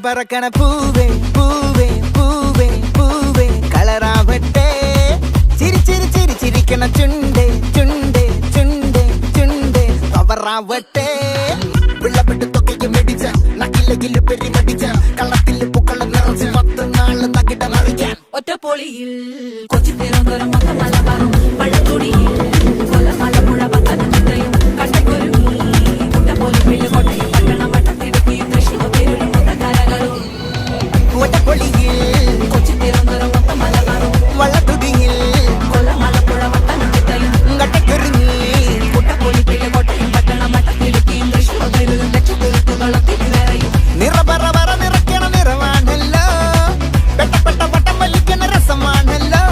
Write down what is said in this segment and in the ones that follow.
பறக்கன பூவே பூவே பூவே பூவே கலராவட்டே சிரி சிரி சிரி சிரிக்கன சுண்டே சுண்டே சுண்டே சுண்டே கவராவட்டே വിളവിട്ട് തൊക്കയ്ക്ക് മെടിച്ച നക്കിലകില് പെരിമടിച്ച കള്ളത്തില് പൂക്കളം നിറച്ച് 10 നാള് നകിട മറിക്കാൻ ഒറ്റപ്പൊളിയിൽ കൊച്ചി തിരുവനന്തപുരം മലബാറും പഴത്തൊടിയിൽ കൊല്ലമലപ്പുഴ പത്തനംതിട്ടയും കട്ടക്കൊരുങ്ങി കുട്ടപ്പോലും വെള്ളുകോട്ടയും പട്ടണം വട്ടത്തിടുക്കിയും തൃശ്ശൂർ പേരും മുതക്കരകളും ഒറ്റപ്പൊളിയിൽ കൊച്ചി തിരുവനന്തപുരം മലബാറും വള്ളത്തുടിയിൽ കൊല്ലമലപ്പുഴ പത്തനംതിട്ടയും കട്ടക്കൊരുങ്ങി കുട്ടപ്പോലും വെള്ളുകോട്ടയും പട്ടണം വട്ടത്തിടുക്കിയും തൃശ്ശൂർ പേരും ലക്ഷക്കുരുത്തുകളും തിരുവരയും നിറപറ പറ നിറയ്ക്കണ നിറവാണല്ലോ പെട്ടപ്പെട്ട വട്ടം വലിക്കണ രസമാണല്ലോ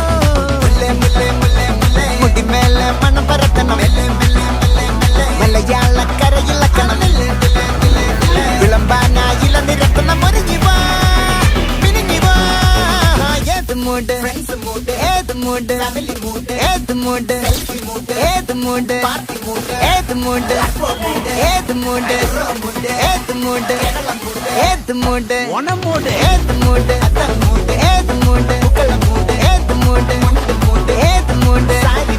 മുല്ലേ മുല്ലേ മുല്ലേ മുല്ലേ മുടിമേലെ മണം പരത്തണം മെല്ലെ മെല്ലെ മെല്ലെ മെല്ലെ മലയാളക്കരയിലക്കണം വിളമ്പാനായില നിരത്തണം ഒരുങ്ങി വാ മിനിങ്ങി വാ ഏത് മൂഡ് ഫ്രണ്ട്സ് മൂഡ് ഏത് മൂഡ് ഫാമിലി മൂഡ് ഏത് മൂഡ് സെൽഫി മൂഡ് ഏത് മൂഡ് പാർട്ടി മൂഡ് ഏത് മൂഡ് ഏത് മൂഡ് ഏത് മൂഡ് ഏത് മൂഡ് ഓണം മൂഡ് ഏത് മൂഡ് അത്തർ മൂഡ് ഏത് മൂഡ് പൂക്കള മൂഡ് ഏത് മൂഡ് ഏത് മൂഡ് സാരി